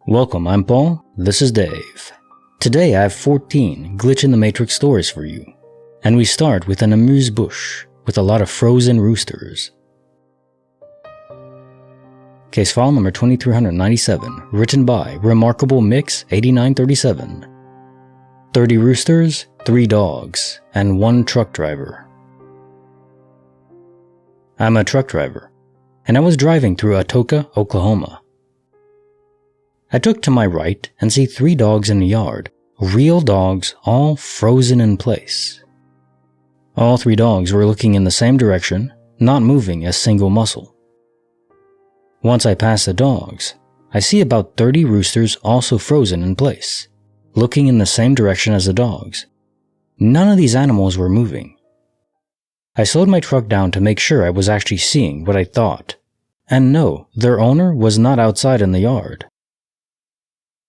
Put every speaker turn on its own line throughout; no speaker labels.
Welcome, I'm Paul, this is Dave. Today I have 14 Glitch in the Matrix stories for you, and we start with an amuse-bouche with a lot of frozen roosters. Case file number 2397, written by Remarkable Mix 8937. 30 roosters, 3 dogs, and 1 truck driver. I'm a truck driver, and I was driving through Atoka, Oklahoma. I look to my right and see 3 dogs in the yard, real dogs, all frozen in place. All 3 dogs were looking in the same direction, not moving a single muscle. Once I pass the dogs, I see about 30 roosters also frozen in place, looking in the same direction as the dogs. None of these animals were moving. I slowed my truck down to make sure I was actually seeing what I thought, and no, their owner was not outside in the yard.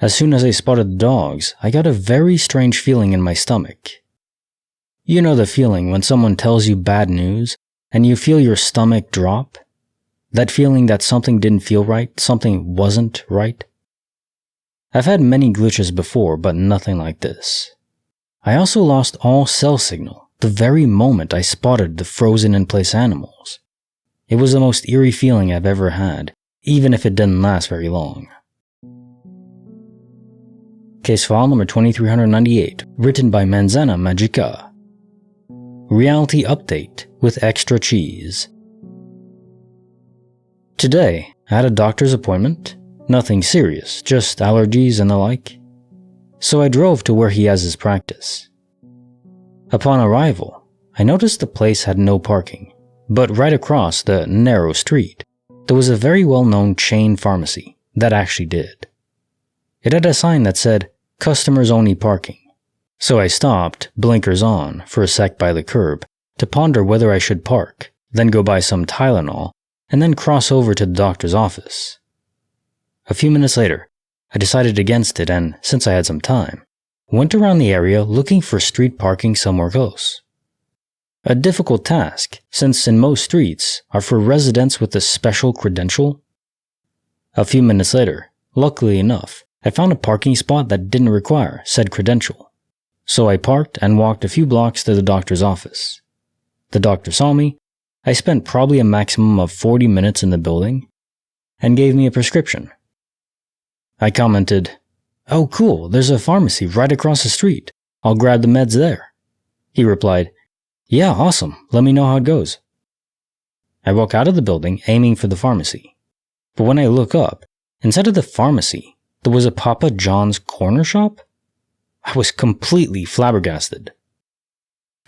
As soon as I spotted the dogs, I got a very strange feeling in my stomach. You know the feeling when someone tells you bad news and you feel your stomach drop? That feeling that something didn't feel right, something wasn't right? I've had many glitches before, but nothing like this. I also lost all cell signal the very moment I spotted the frozen in place animals. It was the most eerie feeling I've ever had, even if it didn't last very long. Case file number 2398, written by Manzana Magica. Reality update with extra cheese. Today, I had a doctor's appointment. Nothing serious, just allergies and the like. So I drove to where he has his practice. Upon arrival, I noticed the place had no parking, but right across the narrow street, there was a very well-known chain pharmacy that actually did. It had a sign that said, "Customers only parking." So I stopped, blinkers on, for a sec by the curb to ponder whether I should park, then go buy some Tylenol, and then cross over to the doctor's office. A few minutes later, I decided against it and, since I had some time, went around the area looking for street parking somewhere close. A difficult task, since in most streets are for residents with a special credential. A few minutes later, luckily enough, I found a parking spot that didn't require said credential. So I parked and walked a few blocks to the doctor's office. The doctor saw me. I spent probably a maximum of 40 minutes in the building and gave me a prescription. I commented, "Oh cool, there's a pharmacy right across the street. I'll grab the meds there." He replied, "Yeah, awesome, let me know how it goes." I walk out of the building aiming for the pharmacy. But when I look up, instead of the pharmacy, there was a Papa John's corner shop? I was completely flabbergasted.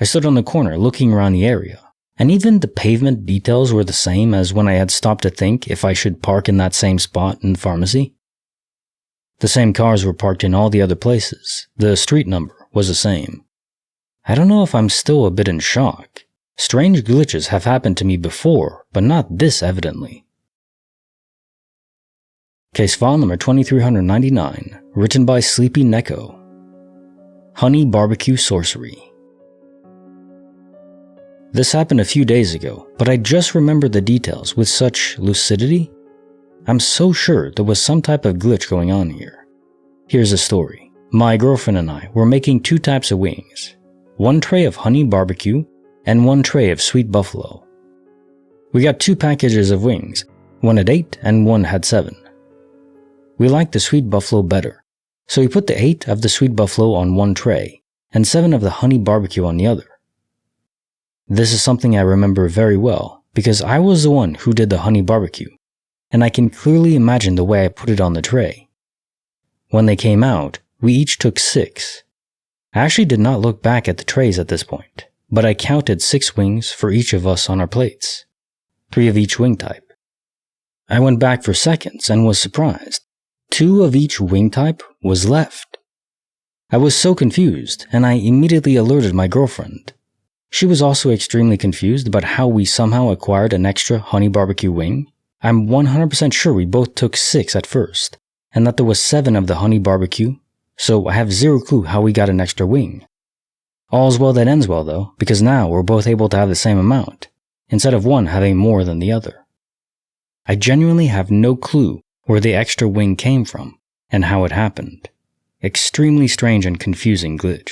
I stood on the corner looking around the area, and even the pavement details were the same as when I had stopped to think if I should park in that same spot in the pharmacy. The same cars were parked in all the other places. The street number was the same. I don't know if I'm still a bit in shock. Strange glitches have happened to me before, but not this evidently. Case file number 2399, written by Sleepy Neko. Honey Barbecue Sorcery. This happened a few days ago, but I just remembered the details with such lucidity. I'm so sure there was some type of glitch going on here. Here's the story. My girlfriend and I were making 2 types of wings. 1 tray of honey barbecue and 1 tray of sweet buffalo. We got 2 packages of wings, 1 had 8 and 1 had 7. We liked the sweet buffalo better, so we put the 8 of the sweet buffalo on 1 tray and 7 of the honey barbecue on the other. This is something I remember very well because I was the one who did the honey barbecue, and I can clearly imagine the way I put it on the tray. When they came out, we each took 6. I actually did not look back at the trays at this point, but I counted 6 wings for each of us on our plates, 3 of each wing type. I went back for seconds and was surprised. 2 of each wing type was left. I was so confused, and I immediately alerted my girlfriend. She was also extremely confused about how we somehow acquired an extra honey barbecue wing. I'm 100% sure we both took 6 at first, and that there was 7 of the honey barbecue, so I have zero clue how we got an extra wing. All's well that ends well though, because now we're both able to have the same amount, instead of one having more than the other. I genuinely have no clue where the extra wing came from, and how it happened. Extremely strange and confusing glitch.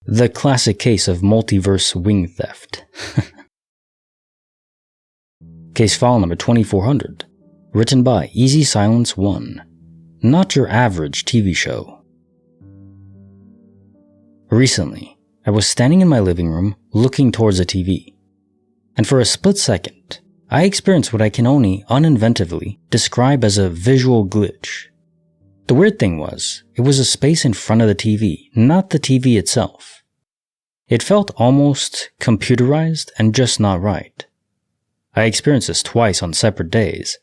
The classic case of multiverse wing theft. Case file number 2400. Written by Easy Silence 1. Not your average TV show. Recently, I was standing in my living room looking towards a TV, and for a split second, I experienced what I can only uninventively describe as a visual glitch. The weird thing was, it was a space in front of the TV, not the TV itself. It felt almost computerized and just not right. I experienced this twice on separate days.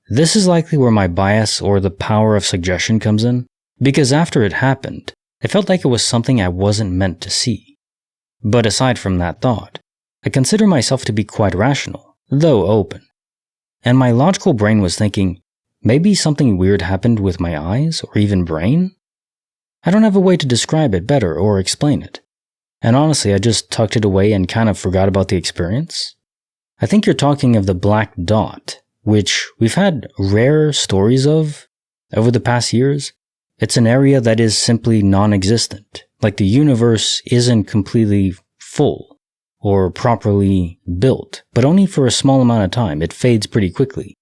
This is likely where my bias or the power of suggestion comes in, because after it happened, it felt like it was something I wasn't meant to see. But aside from that thought, I consider myself to be quite rational, though open. And my logical brain was thinking, maybe something weird happened with my eyes or even brain? I don't have a way to describe it better or explain it. And honestly, I just tucked it away and kind of forgot about the experience. I think you're talking of the black dot, which we've had rare stories of over the past years. It's an area that is simply non-existent, like the universe isn't completely full or properly built, but only for a small amount of time. It fades pretty quickly,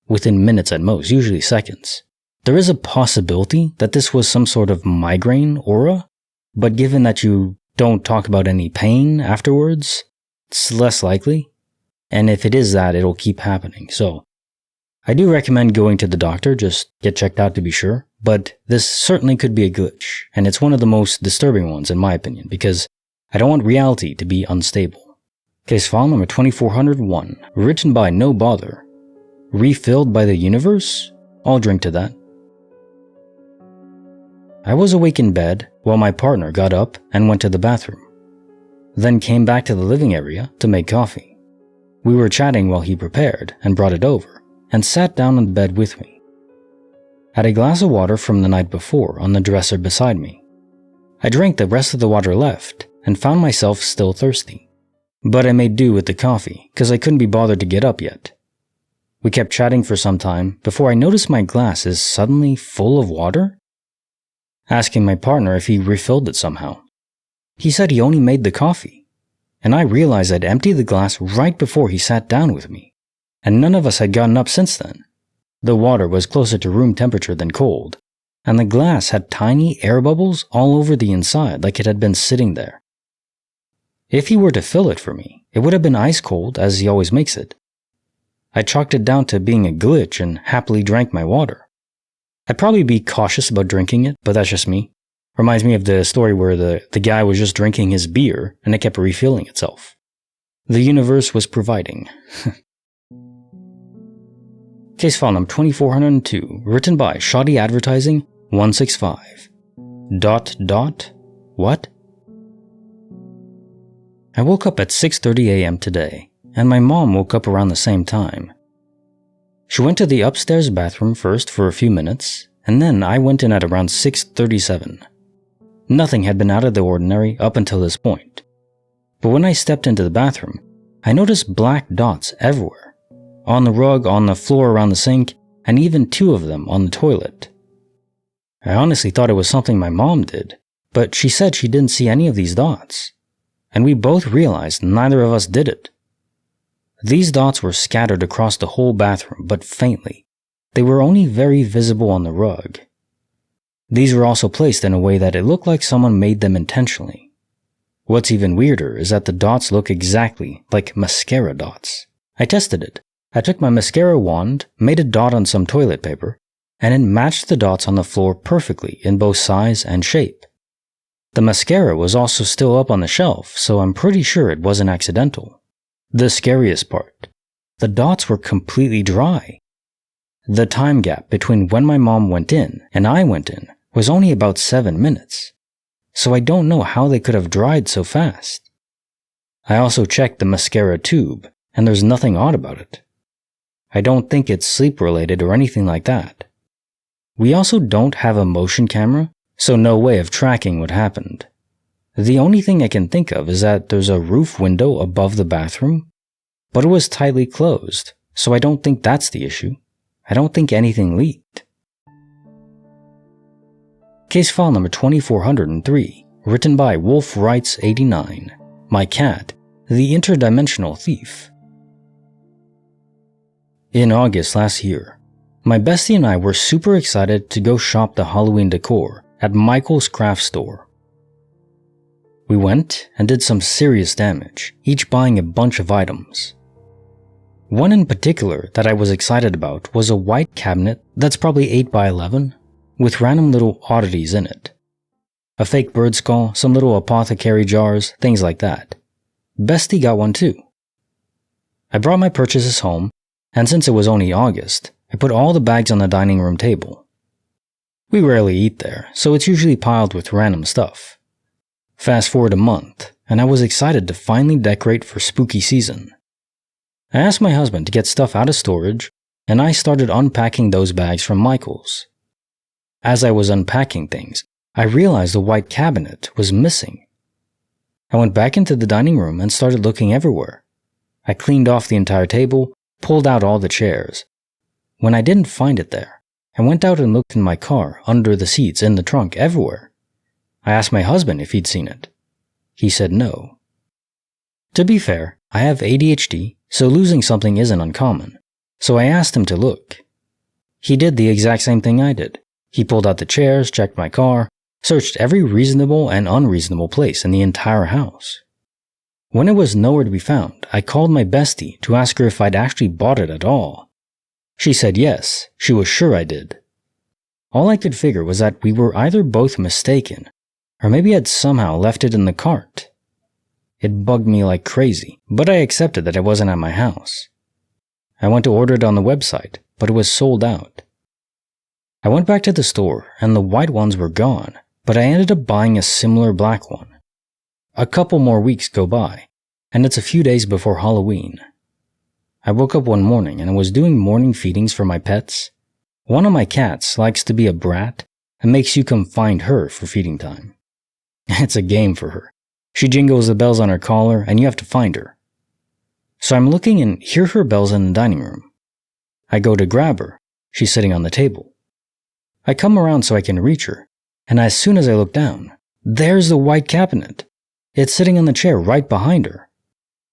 within minutes at most, usually seconds. There is a possibility that this was some sort of migraine aura, but given that you don't talk about any pain afterwards, it's less likely. And if it is that, it'll keep happening. So, I do recommend going to the doctor, just get checked out to be sure. But this certainly could be a glitch, and it's one of the most disturbing ones in my opinion, because I don't want reality to be unstable. Case file number 2401, written by No Bother. Refilled by the universe? I'll drink to that. I was awake in bed while my partner got up and went to the bathroom, then came back to the living area to make coffee. We were chatting while he prepared and brought it over, and sat down on the bed with me. Had a glass of water from the night before on the dresser beside me. I drank the rest of the water left and found myself still thirsty. But I made do with the coffee because I couldn't be bothered to get up yet. We kept chatting for some time before I noticed my glass is suddenly full of water. Asking my partner if he refilled it somehow. He said he only made the coffee, and I realized I'd emptied the glass right before he sat down with me, and none of us had gotten up since then. The water was closer to room temperature than cold, and the glass had tiny air bubbles all over the inside like it had been sitting there. If he were to fill it for me, it would have been ice cold as he always makes it. I chalked it down to being a glitch and happily drank my water. I'd probably be cautious about drinking it, but that's just me. Reminds me of the story where the guy was just drinking his beer and it kept refilling itself. The universe was providing. Case file number 2402, written by Shoddy Advertising 165. ... What? I woke up at 6:30 a.m. today, and my mom woke up around the same time. She went to the upstairs bathroom first for a few minutes, and then I went in at around 6:37. Nothing had been out of the ordinary up until this point. But when I stepped into the bathroom, I noticed black dots everywhere. On the rug, on the floor around the sink, and even 2 of them on the toilet. I honestly thought it was something my mom did, but she said she didn't see any of these dots. And we both realized neither of us did it. These dots were scattered across the whole bathroom, but faintly. They were only very visible on the rug. These were also placed in a way that it looked like someone made them intentionally. What's even weirder is that the dots look exactly like mascara dots. I tested it. I took my mascara wand, made a dot on some toilet paper, and it matched the dots on the floor perfectly in both size and shape. The mascara was also still up on the shelf, so I'm pretty sure it wasn't accidental. The scariest part, the dots were completely dry. The time gap between when my mom went in and I went in was only about 7 minutes, so I don't know how they could have dried so fast. I also checked the mascara tube, and there's nothing odd about it. I don't think it's sleep-related or anything like that. We also don't have a motion camera, so no way of tracking what happened. The only thing I can think of is that there's a roof window above the bathroom, but it was tightly closed, so I don't think that's the issue. I don't think anything leaked. Case file number 2403, written by Wolf Writes 89. My cat, the Interdimensional Thief. In August last year, my bestie and I were super excited to go shop the Halloween decor at Michael's craft store. We went and did some serious damage, each buying a bunch of items. One in particular that I was excited about was a white cabinet that's probably 8 by 11, with random little oddities in it. A fake bird skull, some little apothecary jars, things like that. Bestie got one too. I brought my purchases home, and since it was only August, I put all the bags on the dining room table. We rarely eat there, so it's usually piled with random stuff. Fast forward a month, and I was excited to finally decorate for spooky season. I asked my husband to get stuff out of storage, and I started unpacking those bags from Michael's. As I was unpacking things, I realized the white cabinet was missing. I went back into the dining room and started looking everywhere. I cleaned off the entire table, pulled out all the chairs. When I didn't find it there, I went out and looked in my car, under the seats, in the trunk, everywhere. I asked my husband if he'd seen it. He said no. To be fair, I have ADHD, so losing something isn't uncommon, so I asked him to look. He did the exact same thing I did. He pulled out the chairs, checked my car, searched every reasonable and unreasonable place in the entire house. When it was nowhere to be found, I called my bestie to ask her if I'd actually bought it at all. She said yes, she was sure I did. All I could figure was that we were either both mistaken, or maybe I'd somehow left it in the cart. It bugged me like crazy, but I accepted that it wasn't at my house. I went to order it on the website, but it was sold out. I went back to the store, and the white ones were gone, but I ended up buying a similar black one. A couple more weeks go by, and it's a few days before Halloween. I woke up one morning and I was doing morning feedings for my pets. One of my cats likes to be a brat and makes you come find her for feeding time. It's a game for her. She jingles the bells on her collar and you have to find her. So I'm looking and hear her bells in the dining room. I go to grab her. She's sitting on the table. I come around so I can reach her, and as soon as I look down, there's the white cabinet. It's sitting on the chair right behind her.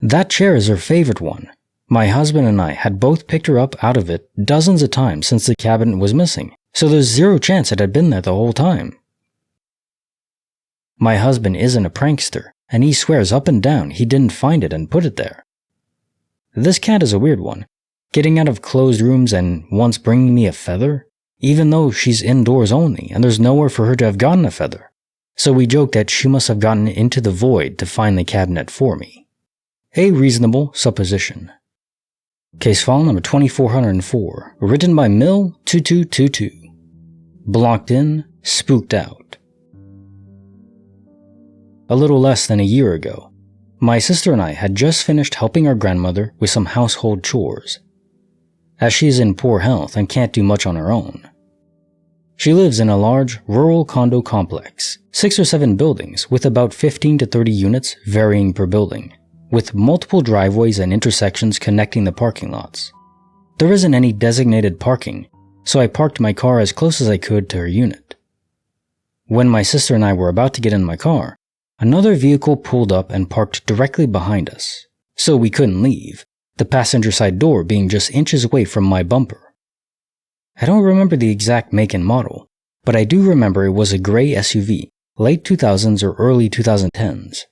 That chair is her favorite one. My husband and I had both picked her up out of it dozens of times since the cabinet was missing, so there's zero chance it had been there the whole time. My husband isn't a prankster, and he swears up and down he didn't find it and put it there. This cat is a weird one, getting out of closed rooms and once bringing me a feather, even though she's indoors only and there's nowhere for her to have gotten a feather. So we joke that she must have gotten into the void to find the cabinet for me. A reasonable supposition. Case file number 2404, written by Mill2222. Blocked in, spooked out. A little less than a year ago, my sister and I had just finished helping our grandmother with some household chores, as she is in poor health and can't do much on her own. She lives in a large, rural condo complex, 6 or 7 buildings with about 15 to 30 units varying per building, with multiple driveways and intersections connecting the parking lots. There isn't any designated parking, so I parked my car as close as I could to her unit. When my sister and I were about to get in my car, another vehicle pulled up and parked directly behind us, so we couldn't leave, the passenger side door being just inches away from my bumper. I don't remember the exact make and model, but I do remember it was a gray SUV, late 2000s or early 2010s.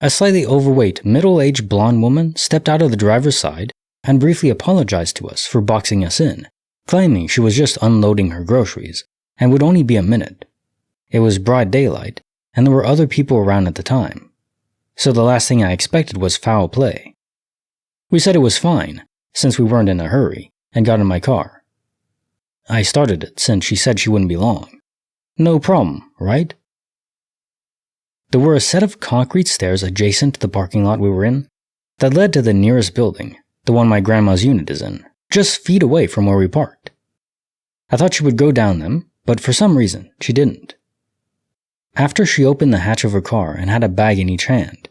A slightly overweight, middle-aged blonde woman stepped out of the driver's side and briefly apologized to us for boxing us in, claiming she was just unloading her groceries and would only be a minute. It was broad daylight, and there were other people around at the time, so the last thing I expected was foul play. We said it was fine, since we weren't in a hurry, and got in my car. I started it since she said she wouldn't be long. No problem, right? There were a set of concrete stairs adjacent to the parking lot we were in that led to the nearest building, the one my grandma's unit is in, just feet away from where we parked. I thought she would go down them, but for some reason, she didn't. After she opened the hatch of her car and had a bag in each hand,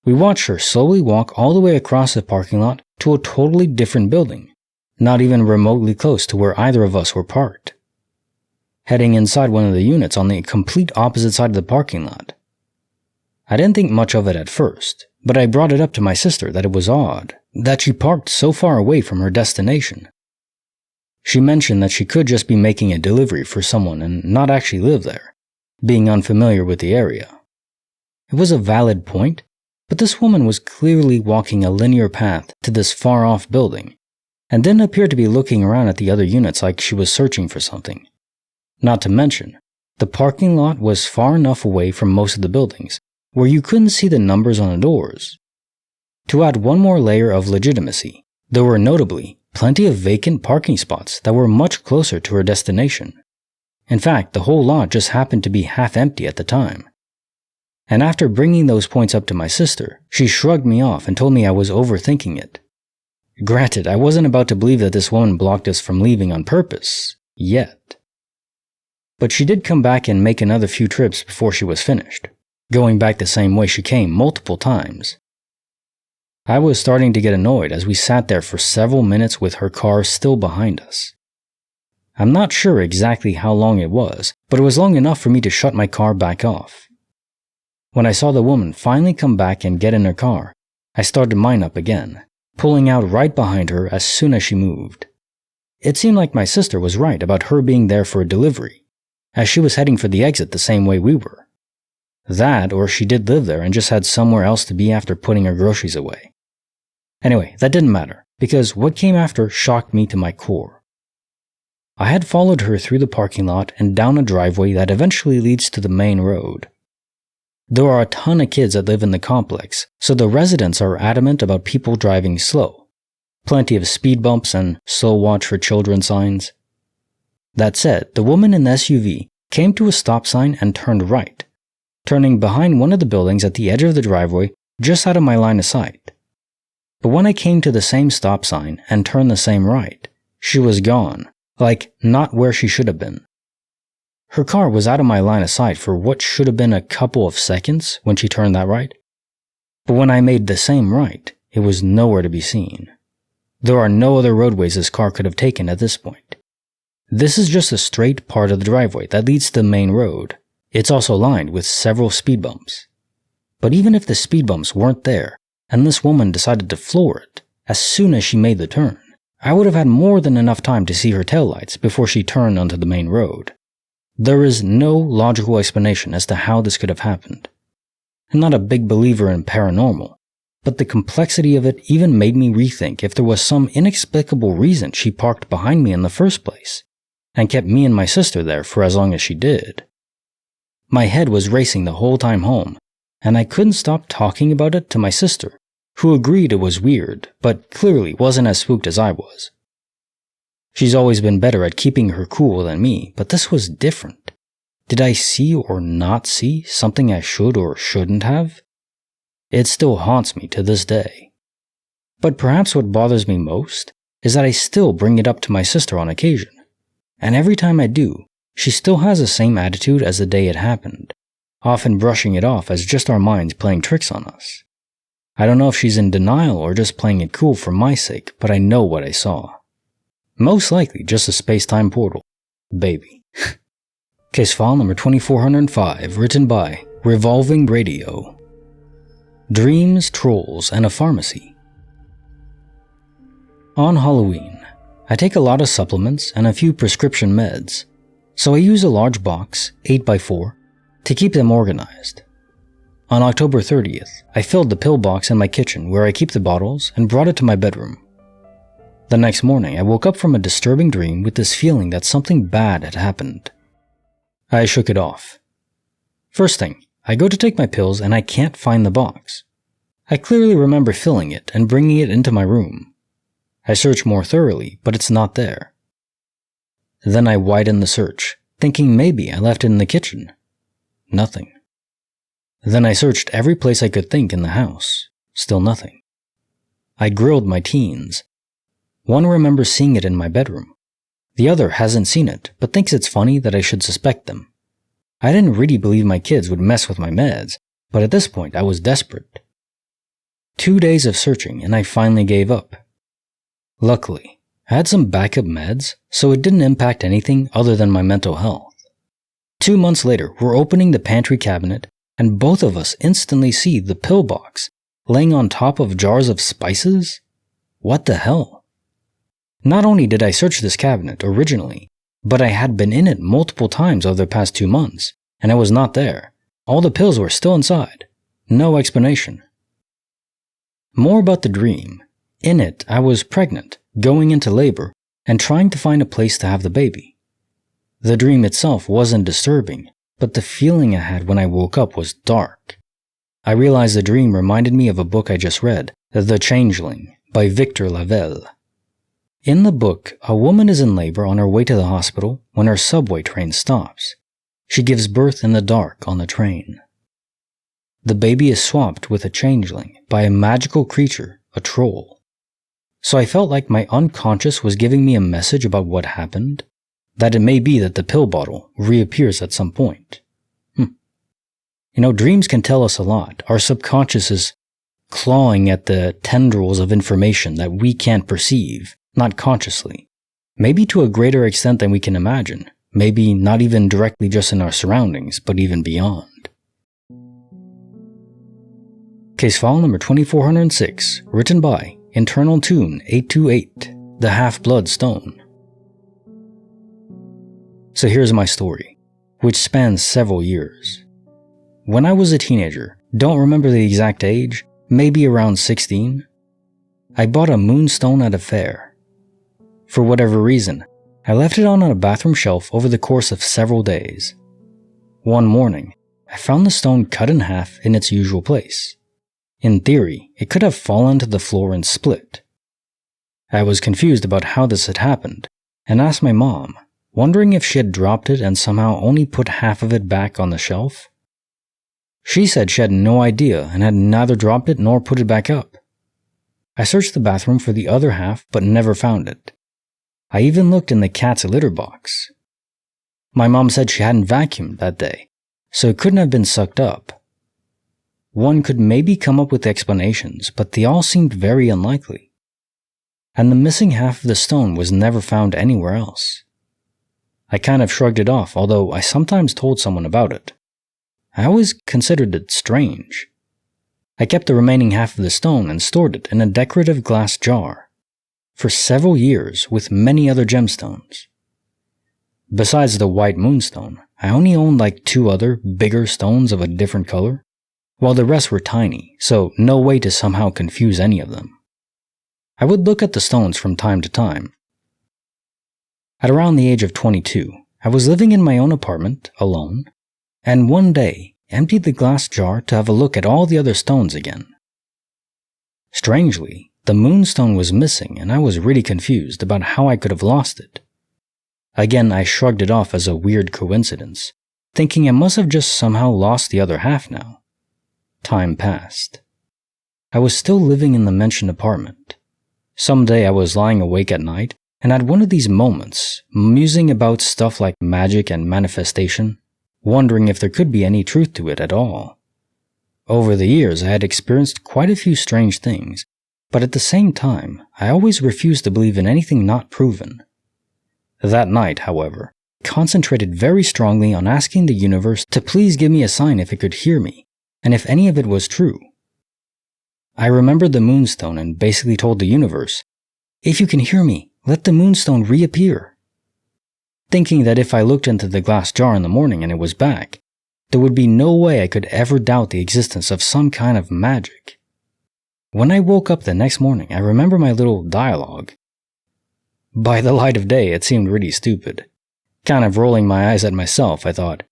we watched her slowly walk all the way across the parking lot to a totally different building, not even remotely close to where either of us were parked. heading inside one of the units on the complete opposite side of the parking lot. I didn't think much of it at first, but I brought it up to my sister that it was odd that she parked so far away from her destination. She mentioned that she could just be making a delivery for someone and not actually live there, being unfamiliar with the area. It was a valid point, but this woman was clearly walking a linear path to this far-off building, and didn't appear to be looking around at the other units like she was searching for something. Not to mention, the parking lot was far enough away from most of the buildings where you couldn't see the numbers on the doors. To add one more layer of legitimacy, there were notably plenty of vacant parking spots that were much closer to her destination. In fact, the whole lot just happened to be half empty at the time. And after bringing those points up to my sister, she shrugged me off and told me I was overthinking it. Granted, I wasn't about to believe that this woman blocked us from leaving on purpose, yet. But she did come back and make another few trips before she was finished, going back the same way she came multiple times. I was starting to get annoyed as we sat there for several minutes with her car still behind us. I'm not sure exactly how long it was, but it was long enough for me to shut my car back off. When I saw the woman finally come back and get in her car, I started mine up again, pulling out right behind her as soon as she moved. It seemed like my sister was right about her being there for a delivery, as she was heading for the exit the same way we were. That, or she did live there and just had somewhere else to be after putting her groceries away. Anyway, that didn't matter, because what came after shocked me to my core. I had followed her through the parking lot and down a driveway that eventually leads to the main road. There are a ton of kids that live in the complex, so the residents are adamant about people driving slow. Plenty of speed bumps and slow watch for children signs. That said, the woman in the SUV came to a stop sign and turned right, turning behind one of the buildings at the edge of the driveway just out of my line of sight. But when I came to the same stop sign and turned the same right, she was gone, like not where she should have been. Her car was out of my line of sight for what should have been a couple of seconds when she turned that right. But when I made the same right, it was nowhere to be seen. There are no other roadways this car could have taken at this point. This is just a straight part of the driveway that leads to the main road. It's also lined with several speed bumps. But even if the speed bumps weren't there, and this woman decided to floor it as soon as she made the turn, I would have had more than enough time to see her taillights before she turned onto the main road. There is no logical explanation as to how this could have happened. I'm not a big believer in paranormal, but the complexity of it even made me rethink if there was some inexplicable reason she parked behind me in the first place, and kept me and my sister there for as long as she did. My head was racing the whole time home, and I couldn't stop talking about it to my sister, who agreed it was weird, but clearly wasn't as spooked as I was. She's always been better at keeping her cool than me, but this was different. Did I see or not see something I should or shouldn't have? It still haunts me to this day. But perhaps what bothers me most is that I still bring it up to my sister on occasion, and every time I do, she still has the same attitude as the day it happened, often brushing it off as just our minds playing tricks on us. I don't know if she's in denial or just playing it cool for my sake, but I know what I saw. Most likely just a space-time portal. Baby. Case file number 2405, written by Revolving Radio. Dreams, Trolls, and a Pharmacy. On Halloween, I take a lot of supplements and a few prescription meds, so I use a large box, 8x4, to keep them organized. On October 30th, I filled the pill box in my kitchen where I keep the bottles and brought it to my bedroom. The next morning, I woke up from a disturbing dream with this feeling that something bad had happened. I shook it off. First thing, I go to take my pills and I can't find the box. I clearly remember filling it and bringing it into my room. I search more thoroughly, but it's not there. Then I widen the search, thinking maybe I left it in the kitchen. Nothing. Then I searched every place I could think in the house. Still nothing. I grilled my teens. One remembers seeing it in my bedroom. The other hasn't seen it, but thinks it's funny that I should suspect them. I didn't really believe my kids would mess with my meds, but at this point I was desperate. 2 days of searching and I finally gave up. Luckily, I had some backup meds, so it didn't impact anything other than my mental health. 2 months later, we're opening the pantry cabinet, and both of us instantly see the pillbox laying on top of jars of spices? What the hell? Not only did I search this cabinet originally, but I had been in it multiple times over the past 2 months, and it was not there. All the pills were still inside. No explanation. More about the dream. In it, I was pregnant, going into labor, and trying to find a place to have the baby. The dream itself wasn't disturbing, but the feeling I had when I woke up was dark. I realized the dream reminded me of a book I just read, The Changeling, by Victor Lavelle. In the book, a woman is in labor on her way to the hospital when her subway train stops. She gives birth in the dark on the train. The baby is swapped with a changeling by a magical creature, a troll. So I felt like my unconscious was giving me a message about what happened, that it may be that the pill bottle reappears at some point. Dreams can tell us a lot. Our subconscious is clawing at the tendrils of information that we can't perceive, not consciously. Maybe to a greater extent than we can imagine. Maybe not even directly just in our surroundings, but even beyond. Case file number 2406, written by Internal Tune 828, The Half-Blood Stone. So here's my story, which spans several years. When I was a teenager, don't remember the exact age, maybe around 16, I bought a moonstone at a fair. For whatever reason, I left it on a bathroom shelf over the course of several days. One morning, I found the stone cut in half in its usual place. In theory, it could have fallen to the floor and split. I was confused about how this had happened, and asked my mom, wondering if she had dropped it and somehow only put half of it back on the shelf. She said she had no idea and had neither dropped it nor put it back up. I searched the bathroom for the other half but never found it. I even looked in the cat's litter box. My mom said she hadn't vacuumed that day, so it couldn't have been sucked up. One could maybe come up with explanations, but they all seemed very unlikely. And the missing half of the stone was never found anywhere else. I kind of shrugged it off, although I sometimes told someone about it. I always considered it strange. I kept the remaining half of the stone and stored it in a decorative glass jar for several years with many other gemstones. Besides the white moonstone, I only owned like 2 other, bigger stones of a different color, while the rest were tiny, so no way to somehow confuse any of them. I would look at the stones from time to time. At around the age of 22, I was living in my own apartment, alone, and one day emptied the glass jar to have a look at all the other stones again. Strangely, the moonstone was missing and I was really confused about how I could have lost it. Again, I shrugged it off as a weird coincidence, thinking I must have just somehow lost the other half now. Time passed. I was still living in the mentioned apartment. Someday I was lying awake at night and had one of these moments, musing about stuff like magic and manifestation, wondering if there could be any truth to it at all. Over the years, I had experienced quite a few strange things, but at the same time, I always refused to believe in anything not proven. That night, however, I concentrated very strongly on asking the universe to please give me a sign if it could hear me, and if any of it was true. I remembered the moonstone and basically told the universe, "If you can hear me, let the moonstone reappear." Thinking that if I looked into the glass jar in the morning and it was back, there would be no way I could ever doubt the existence of some kind of magic. When I woke up the next morning, I remember my little dialogue. By the light of day, it seemed really stupid. Kind of rolling my eyes at myself, I thought,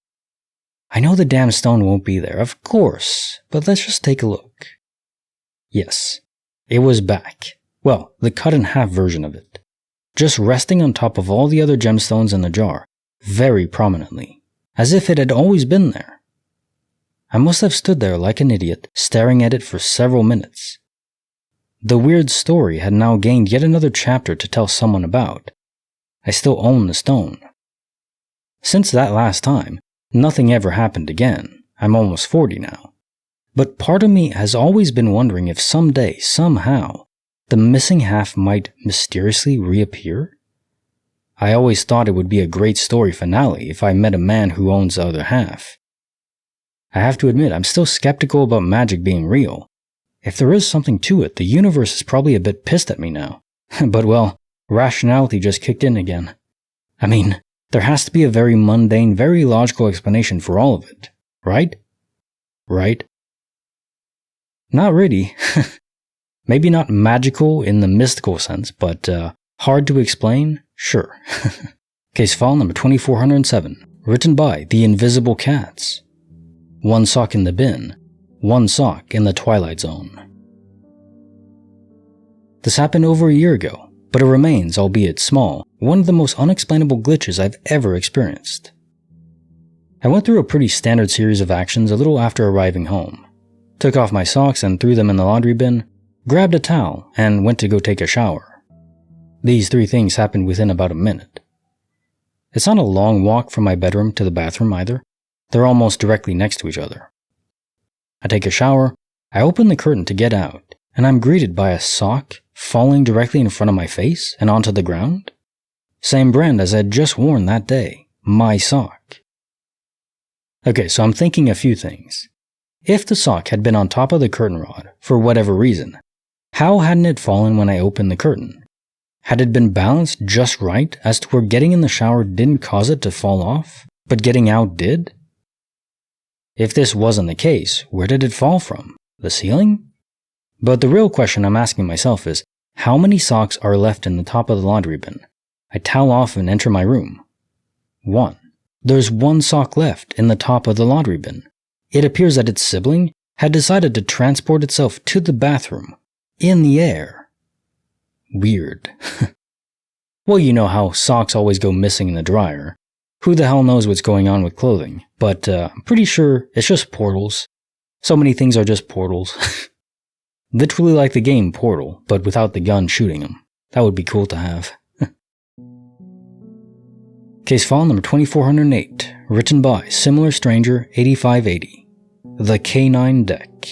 I know the damn stone won't be there, of course, but let's just take a look. Yes, it was back. Well, the cut-in-half version of it. Just resting on top of all the other gemstones in the jar, very prominently, as if it had always been there. I must have stood there like an idiot, staring at it for several minutes. The weird story had now gained yet another chapter to tell someone about. I still own the stone. Since that last time, nothing ever happened again. I'm almost 40 now. But part of me has always been wondering if someday, somehow, the missing half might mysteriously reappear. I always thought it would be a great story finale if I met a man who owns the other half. I have to admit, I'm still skeptical about magic being real. If there is something to it, the universe is probably a bit pissed at me now. But well, rationality just kicked in again. I mean, there has to be a very mundane, very logical explanation for all of it, right? Right? Not really. Maybe not magical in the mystical sense, but hard to explain? Sure. Case file number 2407, written by The Invisible Cats. One sock in the bin, one sock in the Twilight Zone. This happened over a year ago, but it remains, albeit small, one of the most unexplainable glitches I've ever experienced. I went through a pretty standard series of actions a little after arriving home. Took off my socks and threw them in the laundry bin, grabbed a towel, and went to go take a shower. These three things happened within about a minute. It's not a long walk from my bedroom to the bathroom either. They're almost directly next to each other. I take a shower, I open the curtain to get out, and I'm greeted by a sock falling directly in front of my face and onto the ground. Same brand as I'd just worn that day, my sock. Okay, so I'm thinking a few things. If the sock had been on top of the curtain rod, for whatever reason, how hadn't it fallen when I opened the curtain? Had it been balanced just right as to where getting in the shower didn't cause it to fall off, but getting out did? If this wasn't the case, where did it fall from? The ceiling? But the real question I'm asking myself is, how many socks are left in the top of the laundry bin? I towel off and enter my room. 1. There's one sock left in the top of the laundry bin. It appears that its sibling had decided to transport itself to the bathroom, in the air. Weird. Well, you know how socks always go missing in the dryer. Who the hell knows what's going on with clothing, but I'm pretty sure it's just portals. So many things are just portals. Literally like the game Portal, but without the gun shooting them. That would be cool to have. Case file number 2408, written by Similar Stranger 8580. The Canine Deck.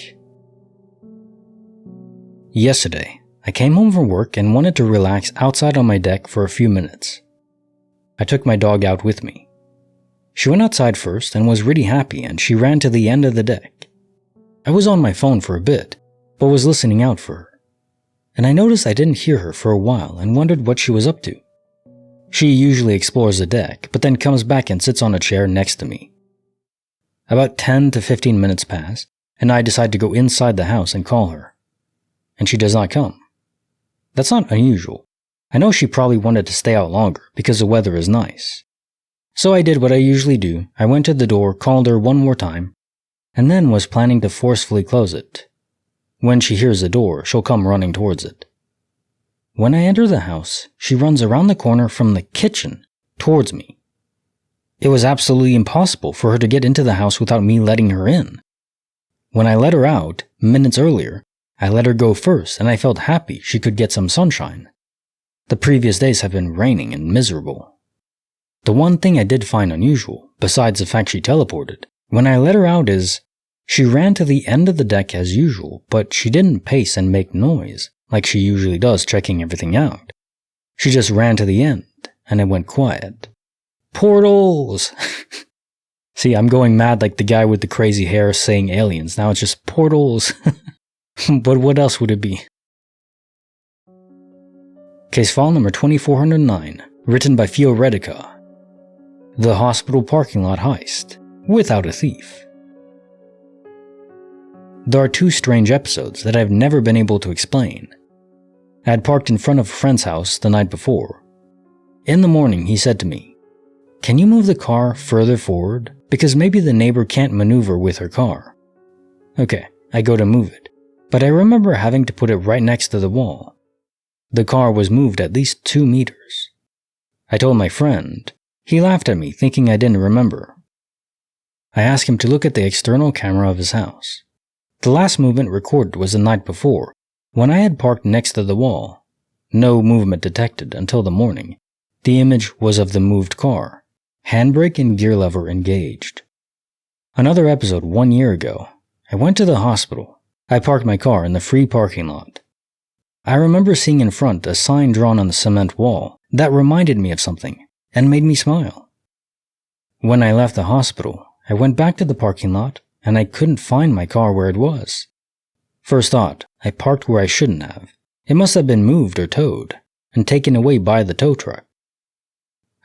Yesterday, I came home from work and wanted to relax outside on my deck for a few minutes. I took my dog out with me. She went outside first and was really happy, and she ran to the end of the deck. I was on my phone for a bit, but was listening out for her. And I noticed I didn't hear her for a while and wondered what she was up to. She usually explores the deck, but then comes back and sits on a chair next to me. About 10 to 15 minutes pass, and I decide to go inside the house and call her. And she does not come. That's not unusual. I know she probably wanted to stay out longer because the weather is nice. So I did what I usually do. I went to the door, called her one more time, and then was planning to forcefully close it. When she hears the door, she'll come running towards it. When I enter the house, she runs around the corner from the kitchen towards me. It was absolutely impossible for her to get into the house without me letting her in. When I let her out, minutes earlier, I let her go first and I felt happy she could get some sunshine. The previous days have been raining and miserable. The one thing I did find unusual, besides the fact she teleported, when I let her out is, she ran to the end of the deck as usual, but she didn't pace and make noise, like she usually does checking everything out. She just ran to the end, and it went quiet. Portals! See, I'm going mad like the guy with the crazy hair saying aliens. Now it's just portals. But what else would it be? Case file number 2409, written by Fioretica. The hospital parking lot heist, without a thief. There are two strange episodes that I've never been able to explain. I had parked in front of a friend's house the night before. In the morning, he said to me, "Can you move the car further forward? Because maybe the neighbor can't maneuver with her car." Okay, I go to move it, but I remember having to put it right next to the wall. The car was moved at least 2 meters. I told my friend. He laughed at me, thinking I didn't remember. I asked him to look at the external camera of his house. The last movement recorded was the night before, when I had parked next to the wall. No movement detected until the morning. The image was of the moved car, handbrake and gear lever engaged. Another episode 1 year ago, I went to the hospital. I parked my car in the free parking lot. I remember seeing in front a sign drawn on the cement wall that reminded me of something and made me smile. When I left the hospital, I went back to the parking lot and I couldn't find my car where it was. First thought, I parked where I shouldn't have. It must have been moved or towed and taken away by the tow truck.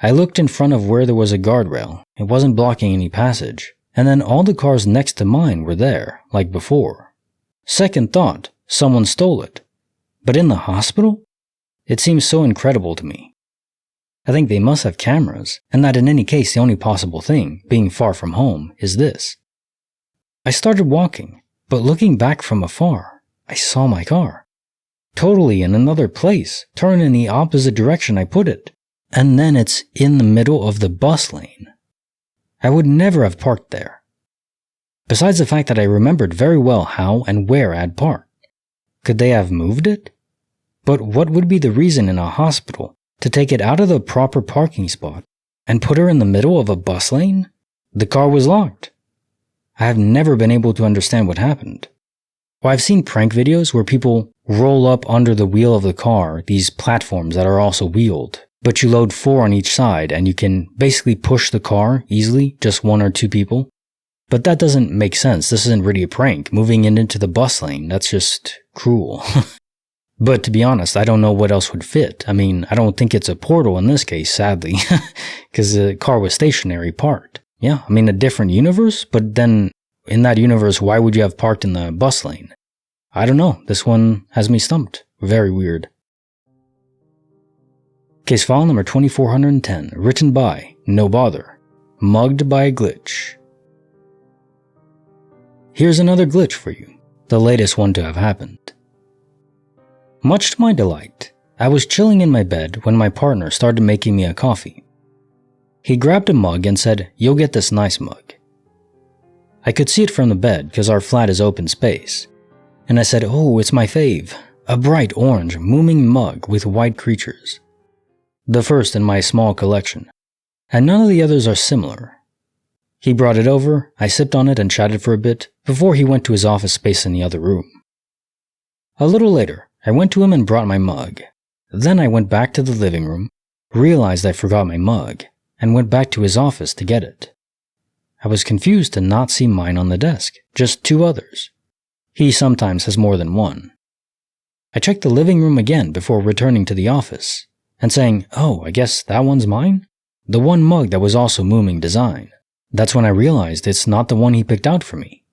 I looked in front of where there was a guardrail. It wasn't blocking any passage, and then all the cars next to mine were there, like before. Second thought, someone stole it. But in the hospital? It seems so incredible to me. I think they must have cameras, and that in any case the only possible thing, being far from home, is this. I started walking, but looking back from afar, I saw my car. Totally in another place, turned in the opposite direction I put it, and then it's in the middle of the bus lane. I would never have parked there. Besides the fact that I remembered very well how and where I'd parked. Could they have moved it? But what would be the reason in a hospital to take it out of the proper parking spot and put her in the middle of a bus lane? The car was locked. I have never been able to understand what happened. Well, I've seen prank videos where people roll up under the wheel of the car, these platforms that are also wheeled, but you load 4 on each side and you can basically push the car easily, just 1 or 2 people. But that doesn't make sense. This isn't really a prank. Moving it into the bus lane, that's just cruel. But to be honest, I don't know what else would fit. I mean, I don't think it's a portal in this case, sadly, because the car was stationary parked. Yeah, I mean, a different universe, but then in that universe, why would you have parked in the bus lane? I don't know. This one has me stumped. Very weird. Case file number 2410, written by No Bother, mugged by a glitch. Here's another glitch for you, the latest one to have happened. Much to my delight, I was chilling in my bed when my partner started making me a coffee. He grabbed a mug and said, "You'll get this nice mug." I could see it from the bed because our flat is open space. And I said, "Oh, it's my fave, a bright orange mooming mug with white creatures. The first in my small collection, and none of the others are similar." He brought it over, I sipped on it and chatted for a bit before he went to his office space in the other room. A little later, I went to him and brought my mug. Then I went back to the living room, realized I forgot my mug, and went back to his office to get it. I was confused to not see mine on the desk, just 2 others. He sometimes has more than one. I checked the living room again before returning to the office, and saying, "Oh, I guess that one's mine?" The one mug that was also Mooming design. That's when I realized it's not the one he picked out for me.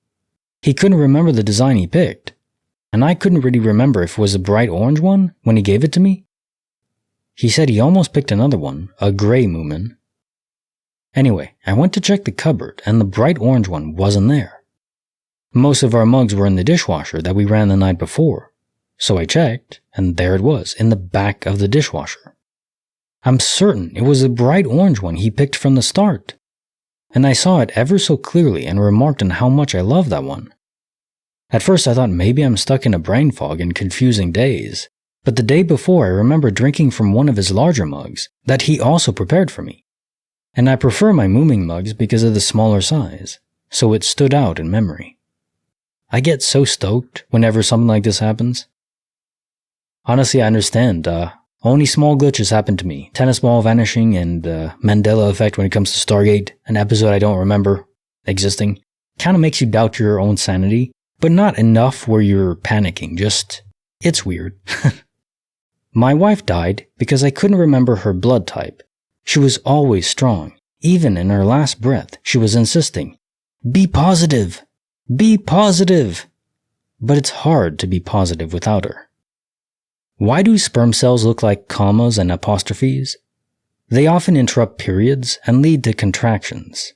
He couldn't remember the design he picked, and I couldn't really remember if it was a bright orange one when he gave it to me. He said he almost picked another one, a gray Moomin. Anyway, I went to check the cupboard and the bright orange one wasn't there. Most of our mugs were in the dishwasher that we ran the night before, so I checked, and there it was, in the back of the dishwasher. I'm certain it was the bright orange one he picked from the start, and I saw it ever so clearly and remarked on how much I love that one. At first I thought maybe I'm stuck in a brain fog and confusing days, but the day before I remember drinking from one of his larger mugs that he also prepared for me. And I prefer my Mooming mugs because of the smaller size, so it stood out in memory. I get so stoked whenever something like this happens. Honestly, I understand. Only small glitches happen to me. Tennis ball vanishing and Mandela effect when it comes to Stargate, an episode I don't remember existing. Kind of makes you doubt your own sanity, but not enough where you're panicking. Just, it's weird. My wife died because I couldn't remember her blood type. She was always strong. Even in her last breath, she was insisting, "Be positive! Be positive!" But it's hard to be positive without her. Why do sperm cells look like commas and apostrophes? They often interrupt periods and lead to contractions.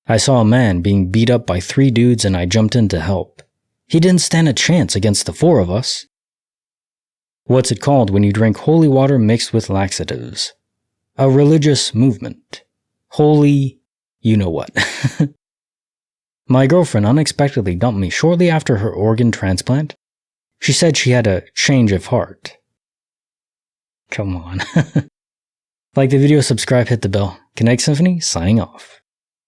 I saw a man being beat up by 3 dudes and I jumped in to help. He didn't stand a chance against the 4 of us. What's it called when you drink holy water mixed with laxatives? A religious movement. Holy, you know what. My girlfriend unexpectedly dumped me shortly after her organ transplant. She said she had a change of heart. Come on. Like the video, subscribe, hit the bell. Kinetic Symphony, signing off.